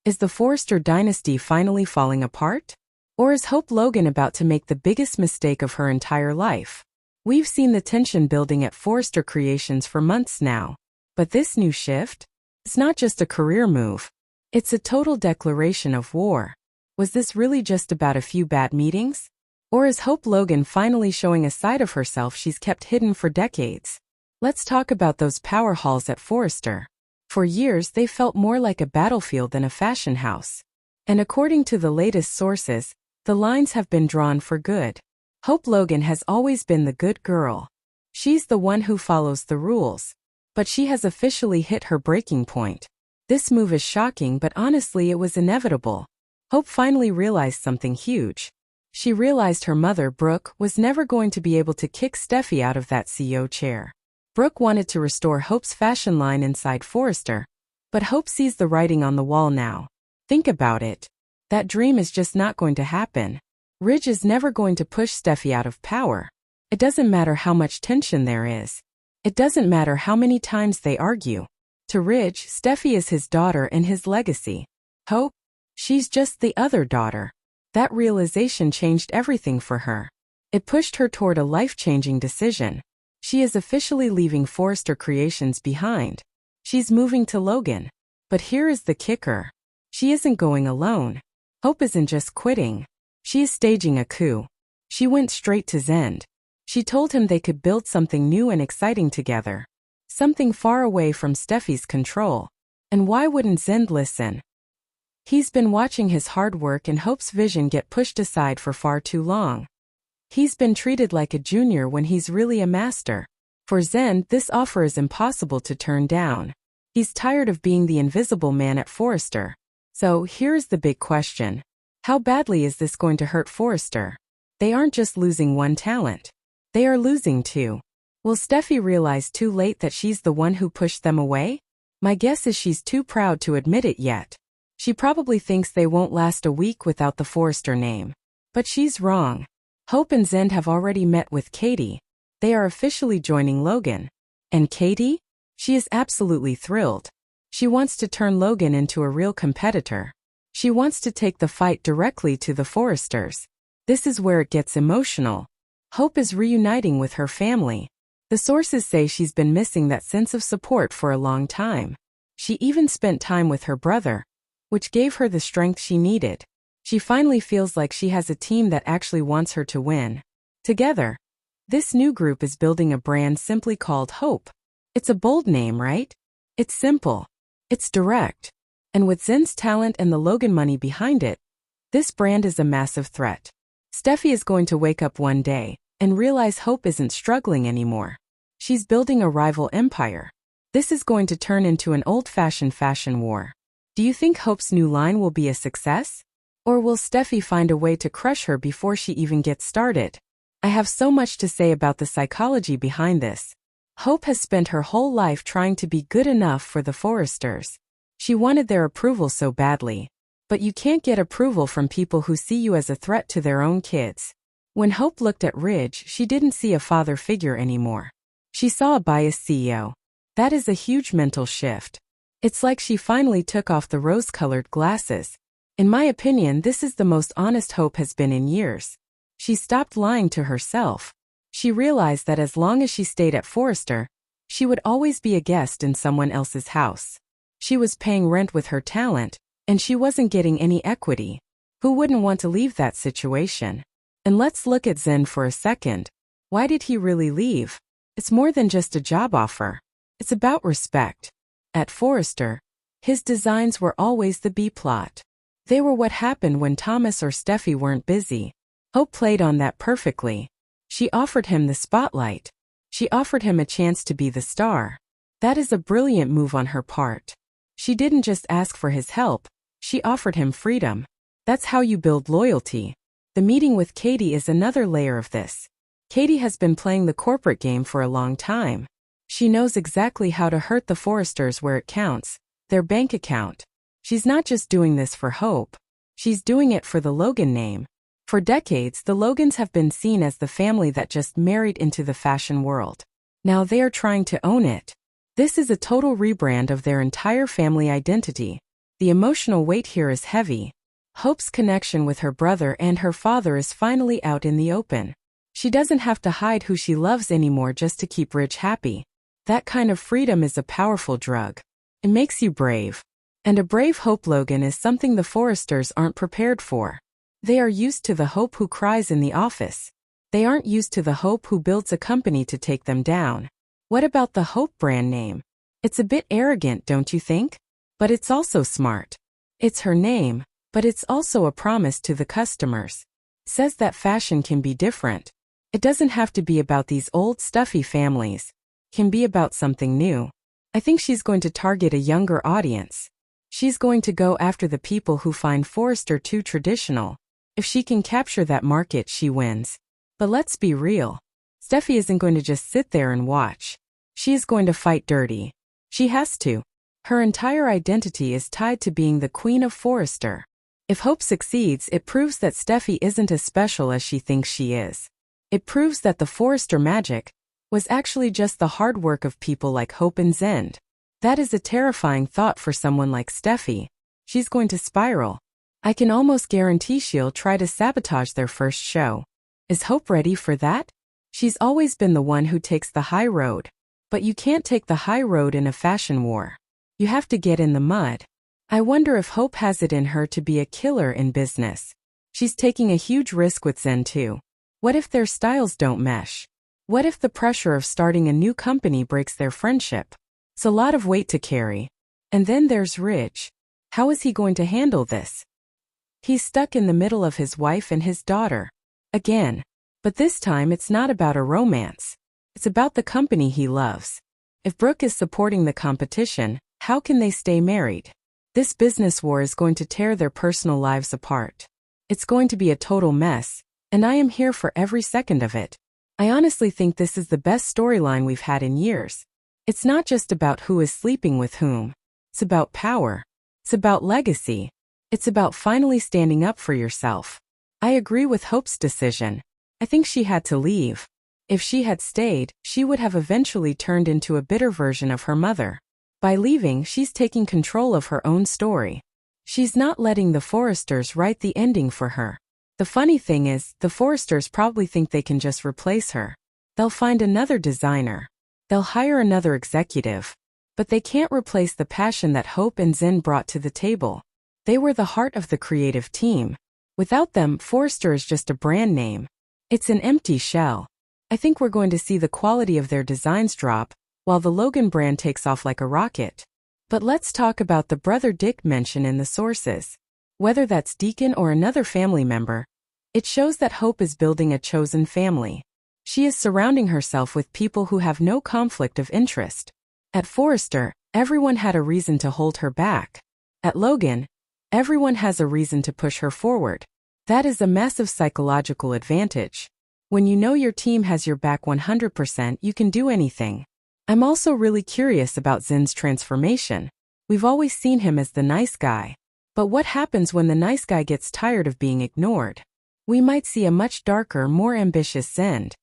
Is the Forrester dynasty finally falling apart? Or is Hope Logan about to make the biggest mistake of her entire life? We've seen the tension building at Forrester Creations for months now. But this new shift? It's not just a career move. It's a total declaration of war. Was this really just about a few bad meetings? Or is Hope Logan finally showing a side of herself she's kept hidden for decades? Let's talk about those power halls at Forrester. For years, they felt more like a battlefield than a fashion house. And according to the latest sources, the lines have been drawn for good. Hope Logan has always been the good girl. She's the one who follows the rules. But she has officially hit her breaking point. This move is shocking, but honestly it was inevitable. Hope finally realized something huge. She realized her mother, Brooke, was never going to be able to kick Steffy out of that CEO chair. Brooke wanted to restore Hope's fashion line inside Forrester, but Hope sees the writing on the wall now. Think about it. That dream is just not going to happen. Ridge is never going to push Steffy out of power. It doesn't matter how much tension there is. It doesn't matter how many times they argue. To Ridge, Steffy is his daughter and his legacy. Hope? She's just the other daughter. That realization changed everything for her. It pushed her toward a life-changing decision. She is officially leaving Forrester Creations behind. She's moving to Logan. But here is the kicker. She isn't going alone. Hope isn't just quitting. She is staging a coup. She went straight to Zend. She told him they could build something new and exciting together. Something far away from Steffy's control. And why wouldn't Zend listen? He's been watching his hard work and Hope's vision get pushed aside for far too long. He's been treated like a junior when he's really a master. For Zend, this offer is impossible to turn down. He's tired of being the invisible man at Forrester. So here's the big question. How badly is this going to hurt Forrester? They aren't just losing one talent. They are losing two. Will Steffy realize too late that she's the one who pushed them away? My guess is she's too proud to admit it yet. She probably thinks they won't last a week without the Forrester name. But she's wrong. Hope and Zend have already met with Katie. They are officially joining Logan. And Katie? She is absolutely thrilled. She wants to turn Logan into a real competitor. She wants to take the fight directly to the Forresters. This is where it gets emotional. Hope is reuniting with her family. The sources say she's been missing that sense of support for a long time. She even spent time with her brother, which gave her the strength she needed. She finally feels like she has a team that actually wants her to win. Together, this new group is building a brand simply called Hope. It's a bold name, right? It's simple. It's direct. And with Zend's talent and the Logan money behind it, this brand is a massive threat. Steffy is going to wake up one day and realize Hope isn't struggling anymore. She's building a rival empire. This is going to turn into an old-fashioned fashion war. Do you think Hope's new line will be a success? Or will Steffy find a way to crush her before she even gets started? I have so much to say about the psychology behind this. Hope has spent her whole life trying to be good enough for the Forresters. She wanted their approval so badly. But you can't get approval from people who see you as a threat to their own kids. When Hope looked at Ridge, she didn't see a father figure anymore. She saw a biased CEO. That is a huge mental shift. It's like she finally took off the rose-colored glasses. In my opinion, this is the most honest Hope has been in years. She stopped lying to herself. She realized that as long as she stayed at Forrester, she would always be a guest in someone else's house. She was paying rent with her talent, and she wasn't getting any equity. Who wouldn't want to leave that situation? And let's look at Zend for a second. Why did he really leave? It's more than just a job offer. It's about respect. At Forrester, his designs were always the B-plot. They were what happened when Thomas or Steffy weren't busy. Hope played on that perfectly. She offered him the spotlight. She offered him a chance to be the star. That is a brilliant move on her part. She didn't just ask for his help, she offered him freedom. That's how you build loyalty. The meeting with Katie is another layer of this. Katie has been playing the corporate game for a long time. She knows exactly how to hurt the Forresters where it counts, their bank account. She's not just doing this for Hope. She's doing it for the Logan name. For decades, the Logans have been seen as the family that just married into the fashion world. Now they are trying to own it. This is a total rebrand of their entire family identity. The emotional weight here is heavy. Hope's connection with her brother and her father is finally out in the open. She doesn't have to hide who she loves anymore just to keep Rich happy. That kind of freedom is a powerful drug. It makes you brave. And a brave Hope Logan is something the Forresters aren't prepared for. They are used to the Hope who cries in the office. They aren't used to the Hope who builds a company to take them down. What about the Hope brand name? It's a bit arrogant, don't you think? But it's also smart. It's her name, but it's also a promise to the customers. Says that fashion can be different. It doesn't have to be about these old stuffy families. It can be about something new. I think she's going to target a younger audience. She's going to go after the people who find Forrester too traditional. If she can capture that market, she wins. But let's be real. Steffy isn't going to just sit there and watch. She is going to fight dirty. She has to. Her entire identity is tied to being the queen of Forrester. If Hope succeeds, it proves that Steffy isn't as special as she thinks she is. It proves that the Forrester magic was actually just the hard work of people like Hope and Zend. That is a terrifying thought for someone like Steffy. She's going to spiral. I can almost guarantee she'll try to sabotage their first show. Is Hope ready for that? She's always been the one who takes the high road. But you can't take the high road in a fashion war. You have to get in the mud. I wonder if Hope has it in her to be a killer in business. She's taking a huge risk with Zend too. What if their styles don't mesh? What if the pressure of starting a new company breaks their friendship? It's a lot of weight to carry. And then there's Rich. How is he going to handle this? He's stuck in the middle of his wife and his daughter. Again. But this time it's not about a romance. It's about the company he loves. If Brooke is supporting the competition, how can they stay married? This business war is going to tear their personal lives apart. It's going to be a total mess, and I am here for every second of it. I honestly think this is the best storyline we've had in years. It's not just about who is sleeping with whom. It's about power. It's about legacy. It's about finally standing up for yourself. I agree with Hope's decision. I think she had to leave. If she had stayed, she would have eventually turned into a bitter version of her mother. By leaving, she's taking control of her own story. She's not letting the Forresters write the ending for her. The funny thing is, the Forresters probably think they can just replace her. They'll find another designer. They'll hire another executive. But they can't replace the passion that Hope and Zend brought to the table. They were the heart of the creative team. Without them, Forrester is just a brand name. It's an empty shell. I think we're going to see the quality of their designs drop, while the Logan brand takes off like a rocket. But let's talk about the brother Dick mentioned in the sources. Whether that's Deacon or another family member, it shows that Hope is building a chosen family. She is surrounding herself with people who have no conflict of interest. At Forrester, everyone had a reason to hold her back. At Logan, everyone has a reason to push her forward. That is a massive psychological advantage. When you know your team has your back 100%, you can do anything. I'm also really curious about Zend's transformation. We've always seen him as the nice guy. But what happens when the nice guy gets tired of being ignored? We might see a much darker, more ambitious Zend.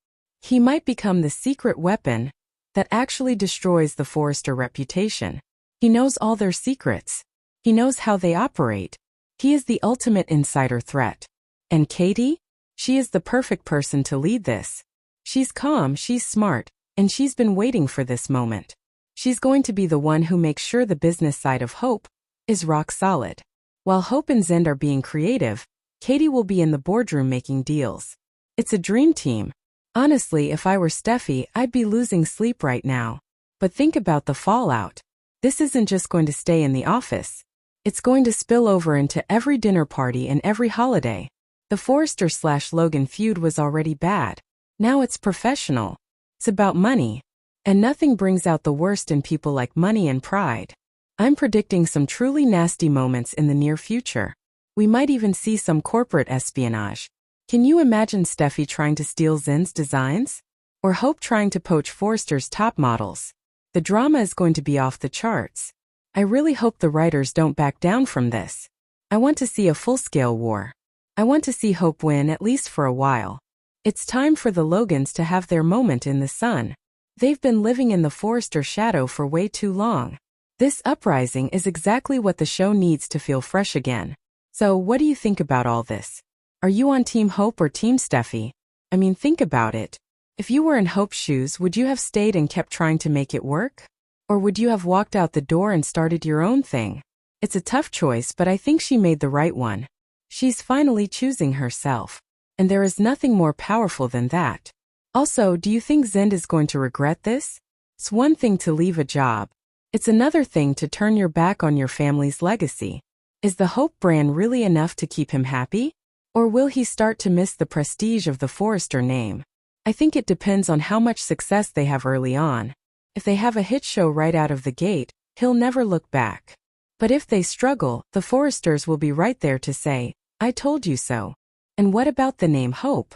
He might become the secret weapon that actually destroys the Forrester reputation. He knows all their secrets. He knows how they operate. He is the ultimate insider threat. And Katie? She is the perfect person to lead this. She's calm, she's smart, and she's been waiting for this moment. She's going to be the one who makes sure the business side of Hope is rock solid. While Hope and Zend are being creative, Katie will be in the boardroom making deals. It's a dream team. Honestly, if I were Steffy, I'd be losing sleep right now. But think about the fallout. This isn't just going to stay in the office. It's going to spill over into every dinner party and every holiday. The Forrester/Logan feud was already bad. Now it's professional. It's about money. And nothing brings out the worst in people like money and pride. I'm predicting some truly nasty moments in the near future. We might even see some corporate espionage. Can you imagine Steffy trying to steal Zend's designs? Or Hope trying to poach Forrester's top models? The drama is going to be off the charts. I really hope the writers don't back down from this. I want to see a full-scale war. I want to see Hope win at least for a while. It's time for the Logans to have their moment in the sun. They've been living in the Forrester shadow for way too long. This uprising is exactly what the show needs to feel fresh again. So, what do you think about all this? Are you on Team Hope or Team Steffy? I mean, think about it. If you were in Hope's shoes, would you have stayed and kept trying to make it work? Or would you have walked out the door and started your own thing? It's a tough choice, but I think she made the right one. She's finally choosing herself. And there is nothing more powerful than that. Also, do you think Zend is going to regret this? It's one thing to leave a job. It's another thing to turn your back on your family's legacy. Is the Hope brand really enough to keep him happy? Or will he start to miss the prestige of the Forrester name? I think it depends on how much success they have early on. If they have a hit show right out of the gate, he'll never look back. But if they struggle, the Forresters will be right there to say, "I told you so." And what about the name Hope?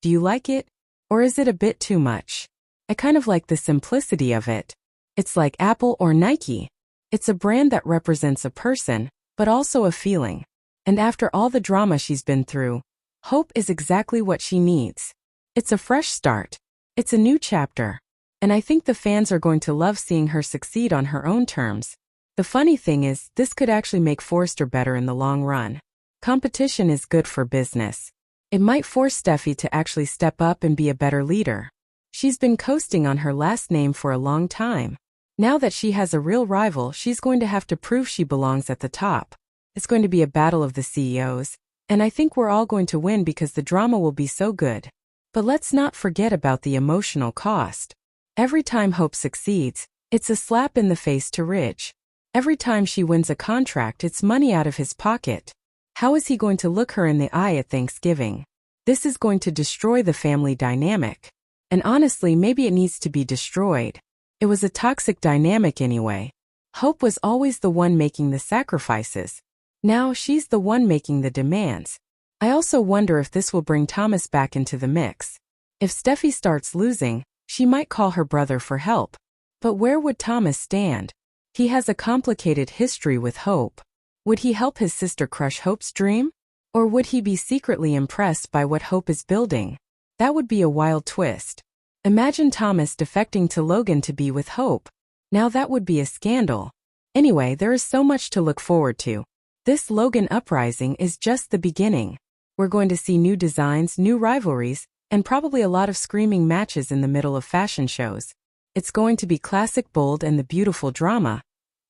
Do you like it? Or is it a bit too much? I kind of like the simplicity of it. It's like Apple or Nike. It's a brand that represents a person, but also a feeling. And after all the drama she's been through, Hope is exactly what she needs. It's a fresh start. It's a new chapter. And I think the fans are going to love seeing her succeed on her own terms. The funny thing is, this could actually make Forrester better in the long run. Competition is good for business. It might force Steffy to actually step up and be a better leader. She's been coasting on her last name for a long time. Now that she has a real rival, she's going to have to prove she belongs at the top. It's going to be a battle of the CEOs, and I think we're all going to win because the drama will be so good. But let's not forget about the emotional cost. Every time Hope succeeds, it's a slap in the face to Ridge. Every time she wins a contract, it's money out of his pocket. How is he going to look her in the eye at Thanksgiving? This is going to destroy the family dynamic. And honestly, maybe it needs to be destroyed. It was a toxic dynamic anyway. Hope was always the one making the sacrifices. Now she's the one making the demands. I also wonder if this will bring Thomas back into the mix. If Steffy starts losing, she might call her brother for help. But where would Thomas stand? He has a complicated history with Hope. Would he help his sister crush Hope's dream? Or would he be secretly impressed by what Hope is building? That would be a wild twist. Imagine Thomas defecting to Logan to be with Hope. Now that would be a scandal. Anyway, there is so much to look forward to. This Logan uprising is just the beginning. We're going to see new designs, new rivalries, and probably a lot of screaming matches in the middle of fashion shows. It's going to be classic bold and the beautiful drama,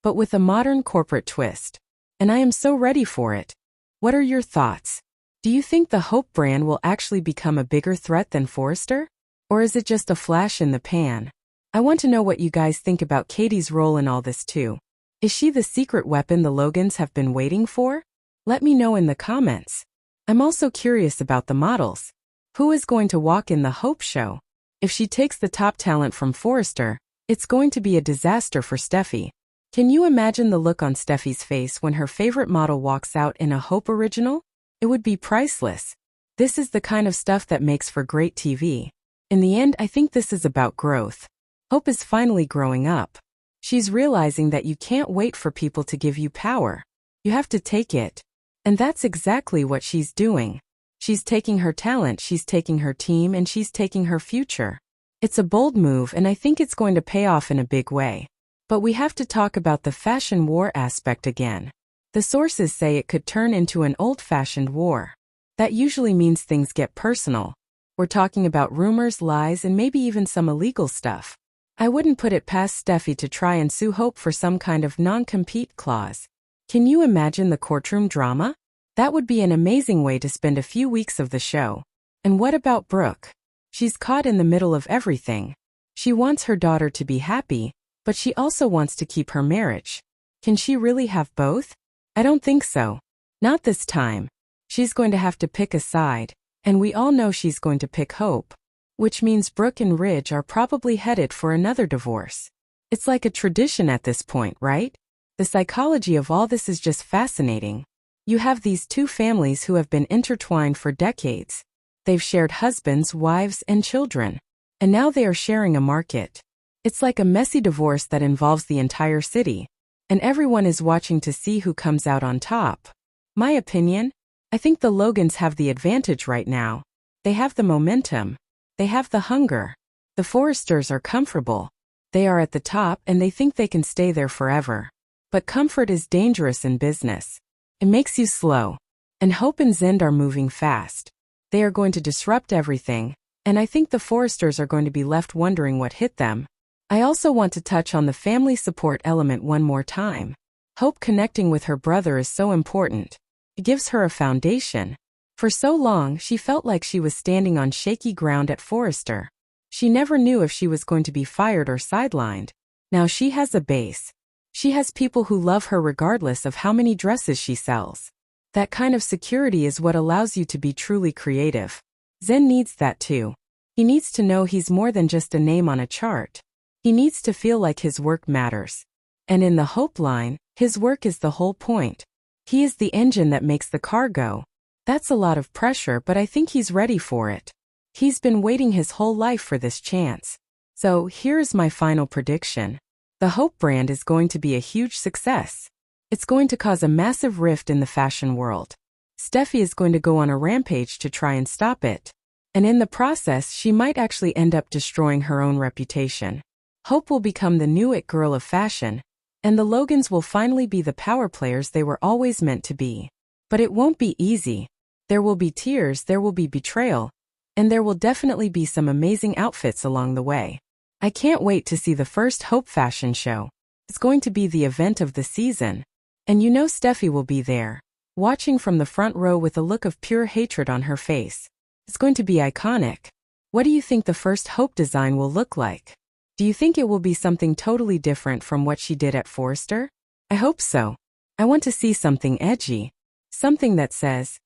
but with a modern corporate twist. And I am so ready for it. What are your thoughts? Do you think the Hope brand will actually become a bigger threat than Forrester? Or is it just a flash in the pan? I want to know what you guys think about Katie's role in all this too. Is she the secret weapon the Logans have been waiting for? Let me know in the comments. I'm also curious about the models. Who is going to walk in the Hope show? If she takes the top talent from Forrester, it's going to be a disaster for Steffy. Can you imagine the look on Steffy's face when her favorite model walks out in a Hope original? It would be priceless. This is the kind of stuff that makes for great TV. In the end, I think this is about growth. Hope is finally growing up. She's realizing that you can't wait for people to give you power. You have to take it. And that's exactly what she's doing. She's taking her talent, she's taking her team, and she's taking her future. It's a bold move, and I think it's going to pay off in a big way. But we have to talk about the fashion war aspect again. The sources say it could turn into an old-fashioned war. That usually means things get personal. We're talking about rumors, lies, and maybe even some illegal stuff. I wouldn't put it past Steffy to try and sue Hope for some kind of non-compete clause. Can you imagine the courtroom drama? That would be an amazing way to spend a few weeks of the show. And what about Brooke? She's caught in the middle of everything. She wants her daughter to be happy, but she also wants to keep her marriage. Can she really have both? I don't think so. Not this time. She's going to have to pick a side, and we all know she's going to pick Hope. Which means Brooke and Ridge are probably headed for another divorce. It's like a tradition at this point, right? The psychology of all this is just fascinating. You have these two families who have been intertwined for decades. They've shared husbands, wives, and children. And now they are sharing a market. It's like a messy divorce that involves the entire city. And everyone is watching to see who comes out on top. My opinion? I think the Logans have the advantage right now. They have the momentum. They have the hunger. The Forresters are comfortable. They are at the top and they think they can stay there forever. But comfort is dangerous in business. It makes you slow. And Hope and Zend are moving fast. They are going to disrupt everything, and I think the Forresters are going to be left wondering what hit them. I also want to touch on the family support element one more time. Hope connecting with her brother is so important. It gives her a foundation. For so long, she felt like she was standing on shaky ground at Forrester. She never knew if she was going to be fired or sidelined. Now she has a base. She has people who love her regardless of how many dresses she sells. That kind of security is what allows you to be truly creative. Zen needs that too. He needs to know he's more than just a name on a chart. He needs to feel like his work matters. And in the Hope line, his work is the whole point. He is the engine that makes the car go. That's a lot of pressure, but I think he's ready for it. He's been waiting his whole life for this chance. So here's my final prediction. The Hope brand is going to be a huge success. It's going to cause a massive rift in the fashion world. Steffy is going to go on a rampage to try and stop it. And in the process, she might actually end up destroying her own reputation. Hope will become the new it girl of fashion, and the Logans will finally be the power players they were always meant to be. But it won't be easy. There will be tears, there will be betrayal, and there will definitely be some amazing outfits along the way. I can't wait to see the first Hope fashion show. It's going to be the event of the season. And you know Steffy will be there, watching from the front row with a look of pure hatred on her face. It's going to be iconic. What do you think the first Hope design will look like? Do you think it will be something totally different from what she did at Forrester? I hope so. I want to see something edgy. Something that says,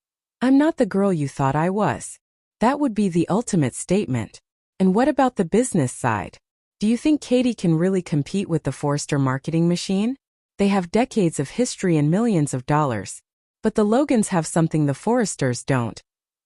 "I'm not the girl you thought I was." That would be the ultimate statement. And what about the business side? Do you think Katie can really compete with the Forrester marketing machine? They have decades of history and millions of dollars. But the Logans have something the Forresters don't.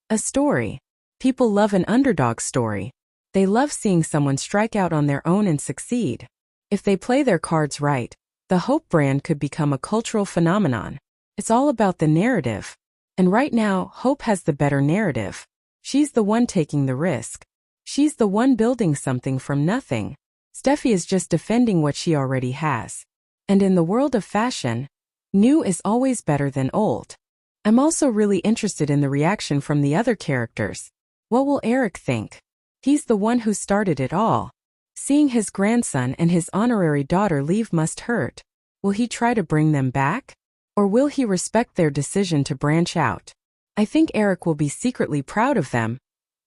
A story. People love an underdog story. They love seeing someone strike out on their own and succeed. If they play their cards right, the Hope brand could become a cultural phenomenon. It's all about the narrative. And right now, Hope has the better narrative. She's the one taking the risk. She's the one building something from nothing. Steffy is just defending what she already has. And in the world of fashion, new is always better than old. I'm also really interested in the reaction from the other characters. What will Eric think? He's the one who started it all. Seeing his grandson and his honorary daughter leave must hurt. Will he try to bring them back? Or will he respect their decision to branch out? I think Eric will be secretly proud of them,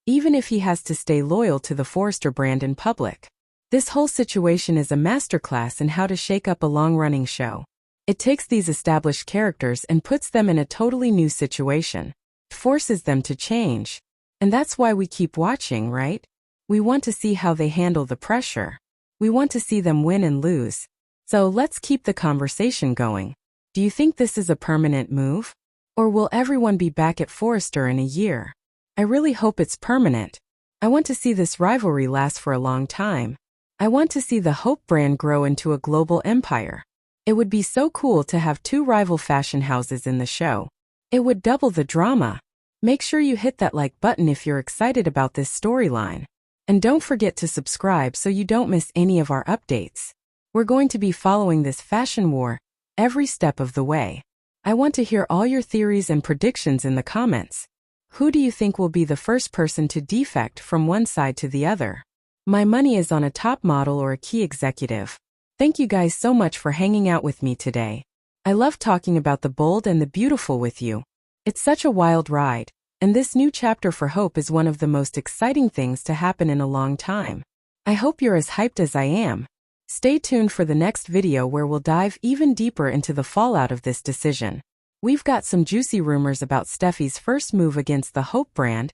even if he has to stay loyal to the Forrester brand in public. This whole situation is a masterclass in how to shake up a long-running show. It takes these established characters and puts them in a totally new situation. It forces them to change. And that's why we keep watching, right? We want to see how they handle the pressure. We want to see them win and lose. So let's keep the conversation going. Do you think this is a permanent move? Or will everyone be back at Forrester in a year? I really hope it's permanent. I want to see this rivalry last for a long time. I want to see the Hope brand grow into a global empire. It would be so cool to have two rival fashion houses in the show. It would double the drama. Make sure you hit that like button if you're excited about this storyline. And don't forget to subscribe so you don't miss any of our updates. We're going to be following this fashion war every step of the way. I want to hear all your theories and predictions in the comments. Who do you think will be the first person to defect from one side to the other? My money is on a top model or a key executive. Thank you guys so much for hanging out with me today. I love talking about the bold and the beautiful with you. It's such a wild ride, and this new chapter for Hope is one of the most exciting things to happen in a long time. I hope you're as hyped as I am. Stay tuned for the next video where we'll dive even deeper into the fallout of this decision. We've got some juicy rumors about Steffy's first move against the Hope brand,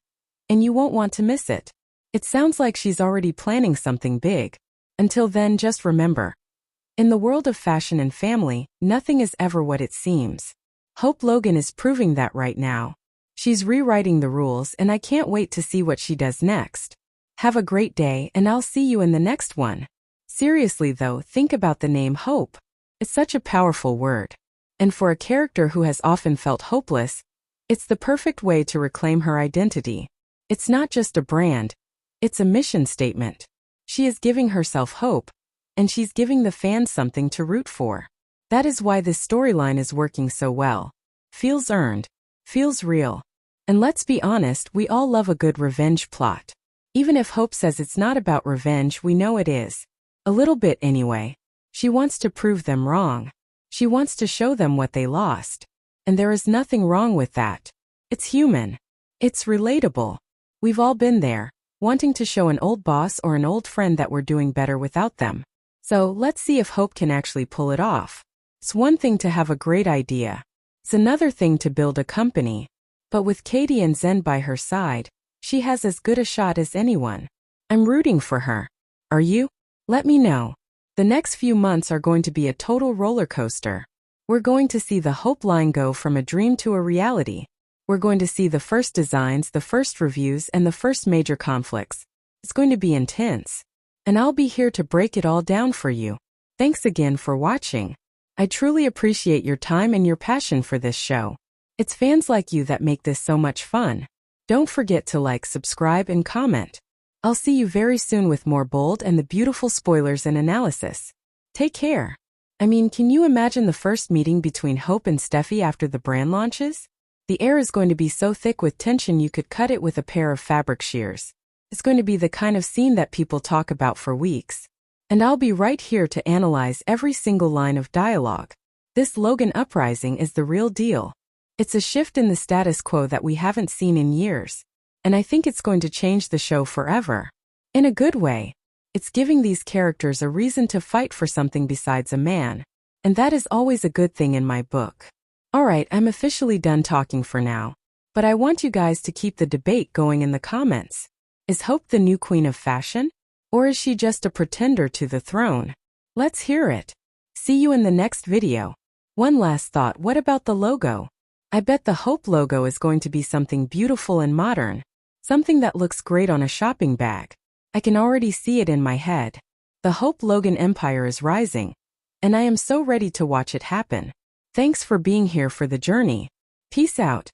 and you won't want to miss it. It sounds like she's already planning something big. Until then, just remember, in the world of fashion and family, nothing is ever what it seems. Hope Logan is proving that right now. She's rewriting the rules, and I can't wait to see what she does next. Have a great day, and I'll see you in the next one. Seriously though, think about the name Hope. It's such a powerful word. And for a character who has often felt hopeless, it's the perfect way to reclaim her identity. It's not just a brand, it's a mission statement. She is giving herself hope, and she's giving the fans something to root for. That is why this storyline is working so well. Feels earned. Feels real. And let's be honest, we all love a good revenge plot. Even if Hope says it's not about revenge, we know it is. A little bit anyway. She wants to prove them wrong. She wants to show them what they lost. And there is nothing wrong with that. It's human. It's relatable. We've all been there, wanting to show an old boss or an old friend that we're doing better without them. So let's see if Hope can actually pull it off. It's one thing to have a great idea. It's another thing to build a company. But with Katie and Zen by her side, she has as good a shot as anyone. I'm rooting for her. Are you? Let me know. The next few months are going to be a total roller coaster. We're going to see the Hope line go from a dream to a reality. We're going to see the first designs, the first reviews, and the first major conflicts. It's going to be intense. And I'll be here to break it all down for you. Thanks again for watching. I truly appreciate your time and your passion for this show. It's fans like you that make this so much fun. Don't forget to like, subscribe, and comment. I'll see you very soon with more bold and the beautiful spoilers and analysis. Take care. I mean, can you imagine the first meeting between Hope and Steffy after the brand launches? The air is going to be so thick with tension you could cut it with a pair of fabric shears. It's going to be the kind of scene that people talk about for weeks. And I'll be right here to analyze every single line of dialogue. This Logan uprising is the real deal. It's a shift in the status quo that we haven't seen in years. And I think it's going to change the show forever. In a good way. It's giving these characters a reason to fight for something besides a man. And that is always a good thing in my book. Alright, I'm officially done talking for now. But I want you guys to keep the debate going in the comments. Is Hope the new queen of fashion? Or is she just a pretender to the throne? Let's hear it. See you in the next video. One last thought, what about the logo? I bet the Hope logo is going to be something beautiful and modern. Something that looks great on a shopping bag. I can already see it in my head. The Hope Logan empire is rising. And I am so ready to watch it happen. Thanks for being here for the journey. Peace out.